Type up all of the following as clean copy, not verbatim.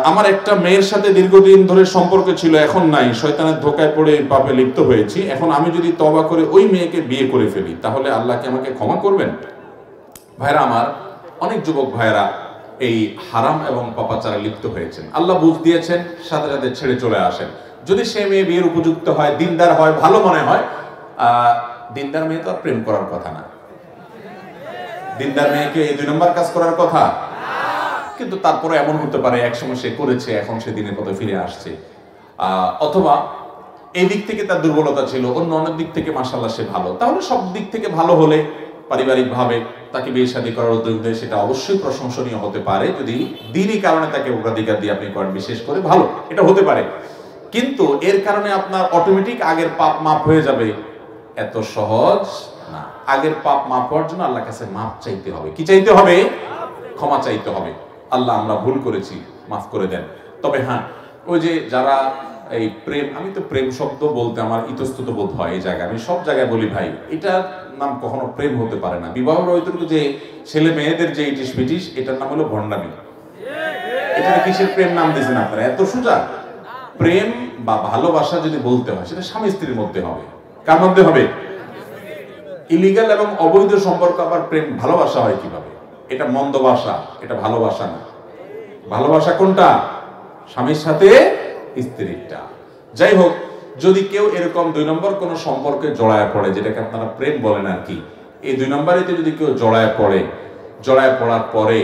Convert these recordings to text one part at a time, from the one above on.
আমার একটা মেয়ের সাথে দীর্ঘদিন ধরে সম্পর্ক ছিল, এখন নাই, শয়তানের ধোকায় পড়ে পাপে লিপ্ত হয়েছি। এখন আমি যদি তওবা করে ওই মেয়েকে বিয়ে করে ফেলি তাহলে আল্লাহ কি আমাকে ক্ষমা করবেন? ভাইরা আমার, অনেক যুবক ভাইরা এই হারাম এবং পাপাচারে লিপ্ত হয়েছেন। আল্লাহ বুঝ দিয়েছেন, সাথে সাথে ছেড়ে চলে আসেন। যদি সে মেয়ে বিয়ের উপযুক্ত হয়, দিনদার হয়, ভালো মনে হয়, দিনদার মেয়ে তো আর প্রেম করার কথা না। দিনদার মেয়েকে এই 2 নম্বর কাজ করার কথা। কিন্তু তারপরে এমন হতে পারে একসময় সে করেছে, এখন সে দিনের পথে ফিরে আসছে, অথবা এই দিক থেকে তার দুর্বলতা ছিল, অন্য অনেক দিক থেকে মাশাআল্লাহ সে ভালো। তাহলে সব দিক থেকে ভালো হলে পারিবারিকভাবে তাকে বিয়ে শাদী করার উদ্যোগ দেয়, সেটা অবশ্যই প্রশংসনীয় হতে পারে, যদি দিনই কারণে তাকে অগ্রাধিকার দিয়ে আপনি করেন, বিশেষ করে ভালো, এটা হতে পারে। কিন্তু এর কারণে আপনার অটোমেটিক আগের পাপ মাফ হয়ে যাবে, এত সহজ না। আগের পাপ মাফ হওয়ার জন্য আল্লাহর কাছে মাফ চাইতে হবে। কি চাইতে হবে? ক্ষমা চাইতে হবে। আল্লাহ, আমরা ভুল করেছি, মাফ করে দেন। তবে হ্যাঁ, ওই যে যারা এই প্রেম, আমি তো প্রেম শব্দ বলতে আমার ইতস্তত বোধ হয় এই জায়গায়, আমি সব জায়গায় বলি ভাই, এটার নাম কখনো প্রেম হতে পারে না। বিবাহ রহিতটুকু যে ছেলে মেয়েদের যে ইটিস পিটিস, এটার নাম হলো ভণ্ডামি। এটা কিসের প্রেম নাম দিয়েছেন আপনারা? এত সোজা। প্রেম বা ভালোবাসা যদি বলতে হয়, সেটা স্বামী স্ত্রীর মধ্যে হবে। কার মধ্যে হবে? ইলিগাল এবং অবৈধ সম্পর্ক আবার প্রেম ভালোবাসা হয় কিভাবে? এটা মন্দ ভাষা, এটা ভালোবাসা না। ভালোবাসা কোনটা? স্বামীর সাথে স্ত্রীরটা। যাই হোক, যদি কেউ এরকম 2 নম্বর কোন সম্পর্কে জড়ায় পড়ে, যেটাকে আপনারা প্রেম বলেন আর কি, এই 2 নম্বরেতে যদি কেউ জড়ায় পড়ার পরে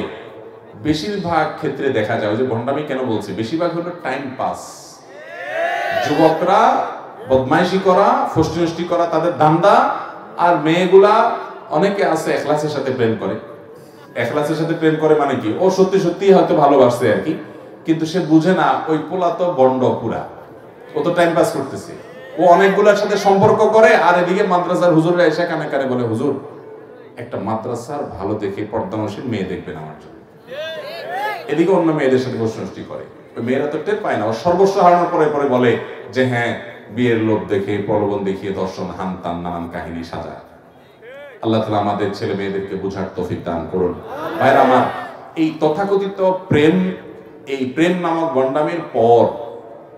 বেশিরভাগ ক্ষেত্রে দেখা যায়, যে ভণ্ডামি কেন বলছি, বেশিরভাগ হলো টাইম পাস। যুবকরা বদমাইশি করা, ফষ্টি করা তাদের ধান্দা, আর মেয়েগুলা অনেকে আছে এখলাসের সাথে প্রেম করে। এখলাসের সাথে প্রেম করে মানে কি, ও সত্যি সত্যি হয়তো ভালোবাসছে আর কি, কিন্তু সে বুঝে না ওই পোলা তো বন্ড পুরা, ও তো টাইম পাস করতেছে। ও অনেকগুলোর সাথে সম্পর্ক করে, আর এদিকে মাদ্রাসার হুজুররা এসে কানে কানে বলে, হুজুর একটা মাদ্রাসার ভালো দেখে পর্দানশীল মেয়ে দেখবেন আমার জন্য। এদিকে অন্য মেয়েদের সাথে ফষ্টি করে। ওই মেয়েরা তো টের পায় না, ও সর্বস্ব হারানোর পরে পরে বলে যে হ্যাঁ, বিয়ের লোভ দেখে, প্রলোভন দেখিয়ে দর্শন, হান তান, নানান কাহিনী সাজায়। আল্লাহ তাআলা আমাদের ছেলে মেয়েদেরকে বুঝার তৌফিক দান করুন। ভাইরা আমার, এই তথাকথিত প্রেম, এই প্রেম নামক ভণ্ডামির পর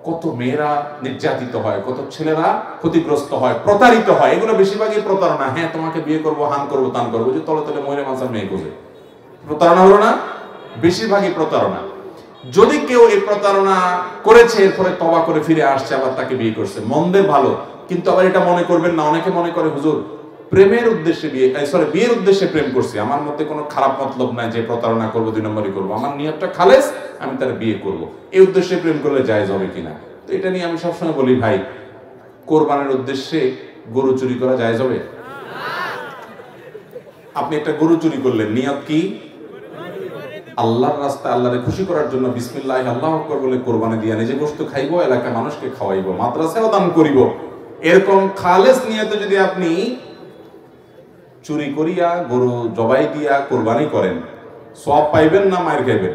কত মেয়েরা নির্যাতিত হয়, কত ছেলেরা ক্ষতিগ্রস্ত হয়, প্রতারিত হয়। এগুলো বেশিরভাগই প্রতারণা। হ্যাঁ, তোমাকে বিয়ে করবো, হান করবো, তান করবো, যে তলে তলে মহিলা মানুষের মেয়ে খুঁজে প্রতারণা হলো না? বেশিরভাগই প্রতারণা। যদি কেউ এই প্রতারণা করেছে, এরপরে তওবা করে ফিরে আসছে, আবার তাকে বিয়ে করছে, মন্দের ভালো। কিন্তু আবার এটা মনে করবেন না, অনেকে মনে করে হুজুর প্রেমের উদ্দেশ্যে বিয়ের উদ্দেশ্যে প্রেম করছি, আমার মধ্যে কোনো খারাপ মতলব নাই যে প্রতারণা করবো, 2 নম্বরই করবো, আমার নিয়তটা খালেস, আমি তার বিয়ে করব। এই উদ্দেশ্যে প্রেম করলে জায়েজ হবে কিনা? তো এটা নিয়ে আমি সবসময় বলি ভাই, কোরবানের উদ্দেশ্যে গরু চুরি করা জায়েজ হবে? আপনি একটা গরু চুরি করলেন, নিয়ত কি? আল্লাহর রাস্তায় আল্লাহরে খুশি করার জন্য বিসমিল্লাহ আল্লাহু আকবার বলে কোরবানি দিয়া নিজে গোশত খাইবো, এলাকার মানুষকে খাওয়াইবো, মাদ্রাসায়ও দান করিব, এরকম খালেস নিয়তে যদি আপনি চুরি করিয়া গরু জবাই দিয়া কোরবানি করেন, সওয়াব পাইবেন না মাইর খাইবেন?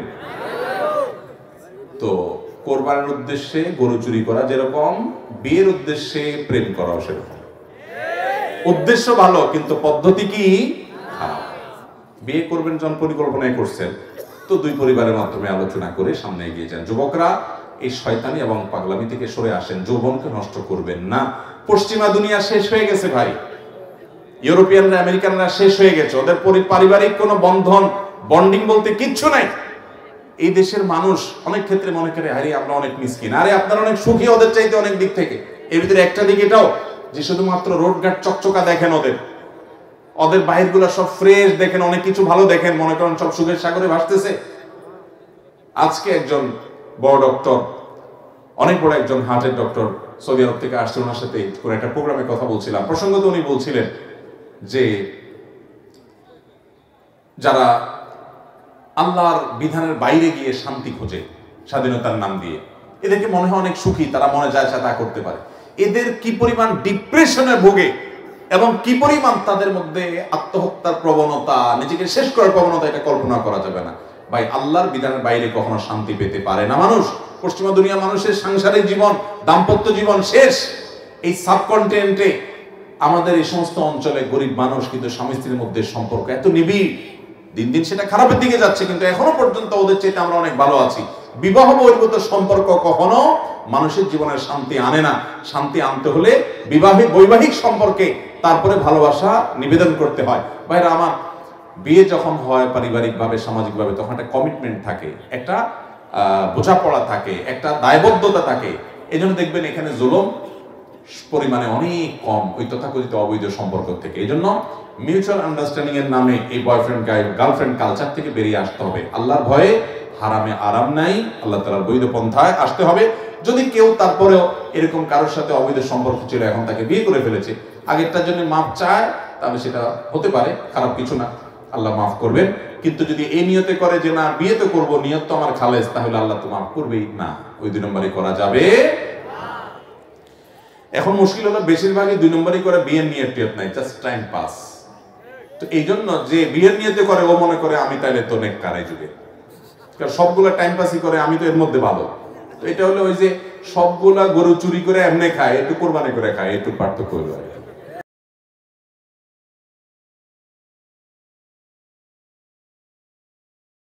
তো কোরবানির উদ্দেশ্যে গরু চুরি করা যেরকম, বিয়ের উদ্দেশ্যে প্রেম করাও সেরকম। উদ্দেশ্য ভালো, কিন্তু পদ্ধতি কি খারাপ। বিয়ে করবেন যখন পরিকল্পনায় করছেন, তো 2 পরিবারের মাধ্যমে আলোচনা করে সামনে এগিয়ে যান। যুবকরা এই শয়তানি এবং পাগলামি থেকে সরে আসেন, যৌবনকে নষ্ট করবেন না। পশ্চিমা দুনিয়া শেষ হয়ে গেছে ভাই, ইউরোপিয়ানরা, আমেরিকানরা শেষ হয়ে গেছে, ওদের পারিবারিক কোনো বন্ধন, বন্ডিং বলতে কিচ্ছু নাই। এই দেশের মানুষ অনেক ক্ষেত্রে মনে করে আরে আমরা অনেক মিসকিন, আরে আপনারা অনেক সুখী ওদের চাইতে অনেক দিক থেকে। এর ভিতরে একটা দিক এটাও যে শুধুমাত্র রোডঘাট চকচকা দেখেন, ওদের বাহিরগুলা সব ফ্রেশ দেখেন, অনেক কিছু ভালো দেখেন, মনে করেন সব সুখের সাগরে ভাসতেছে। আজকে একজন বড় ডক্টর, অনেক বড় একজন হার্টের ডক্টর সৌদি আরব থেকে আসছে, ওনার সাথে কোনো একটা প্রোগ্রামে কথা বলছিলাম। প্রসঙ্গত উনি বলছিলেন যে যারা আল্লাহর বিধানের বাইরে গিয়ে শান্তি খোঁজে স্বাধীনতার নাম দিয়ে, এদেরকে মনে হয় অনেক সুখী, তারা মনে যায় তা করতে পারে। এদের কি পরিমাণ ডিপ্রেশনে ভোগে এবং কি পরিমাণ তাদের মধ্যে আত্মহত্যার প্রবণতা, নিজেকে শেষ করার প্রবণতা, এটা কল্পনা করা যাবে না ভাই। আল্লাহর বিধানের বাইরে কখনো শান্তি পেতে পারে না মানুষ। পশ্চিমা দুনিয়া মানুষের সাংসারিক জীবন, দাম্পত্য জীবন শেষ। এই সাবকন্টিনেন্টে আমাদের এই সমস্ত অঞ্চলে গরিব মানুষ, কিন্তু স্বামী স্ত্রীর মধ্যে সম্পর্ক এত নিবিড় দিন দিন সেটা খারাপের দিকে যাচ্ছে, কিন্তু এখনো পর্যন্ত ওদের চেয়ে আমরা অনেক ভালো আছি। বিবাহ বহির্ভূত সম্পর্ক কখনো মানুষের জীবনের শান্তি আনে না। শান্তি আনতে হলে বৈবাহিক সম্পর্কে তারপরে ভালোবাসা নিবেদন করতে হয়। ভাইরা আমার, বিয়ে যখন হয় পারিবারিকভাবে সামাজিকভাবে, তখন একটা কমিটমেন্ট থাকে, একটা বোঝাপড়া থাকে, একটা দায়বদ্ধতা থাকে। এই জন্য দেখবেন এখানে জুলুম পরিমাণে অনেক কম ওই তথাকথিত অবৈধ সম্পর্ক থেকে। এই জন্য মিউচুয়াল আন্ডারস্ট্যান্ডিং এর নামে এই বয়ফ্রেন্ড গার্লফ্রেন্ড কালচার থেকে বেরিয়ে আসতে হবে। আল্লাহর ভয়ে হারামে আরাম নাই, আল্লাহ তাআলার বৈধ পন্থায় আসতে হবে। যদি কেউ তারপরেও এরকম কারোর সাথে অবৈধ সম্পর্ক ছিল, এখন তাকে বিয়ে করে ফেলেছে, আগেরটার জন্য মাপ চায়, তাহলে সেটা হতে পারে, খারাপ কিছু না, আল্লাহ মাফ করবেন। কিন্তু যদি এই নিয়তে করে যে না বিয়ে তো করবো, নিয়ত তো আমার খালেস, তাহলে আল্লাহ তো মাফ করবেই না, ওই 2 নম্বরই করা যাবে। এখন মুশকিল হলো বেশিরভাগই 2 নম্বরই করে, বিয়ের নিয়ত টিয়ত নাই, জাস্ট টাইম পাস। তো এই জন্য যে বিয়ের নিয়তে করে ও মনে করে আমি তাইলে তো নেককার এই যুগে, কারণ সবগুলা টাইম পাসই করে, আমি তো এর মধ্যে ভালো। তো এটা হলো ওই যে সবগুলা গরু চুরি করে এমনি খায়, একটু কোরবানি করে খায়, একটু পার্থক্য হলো।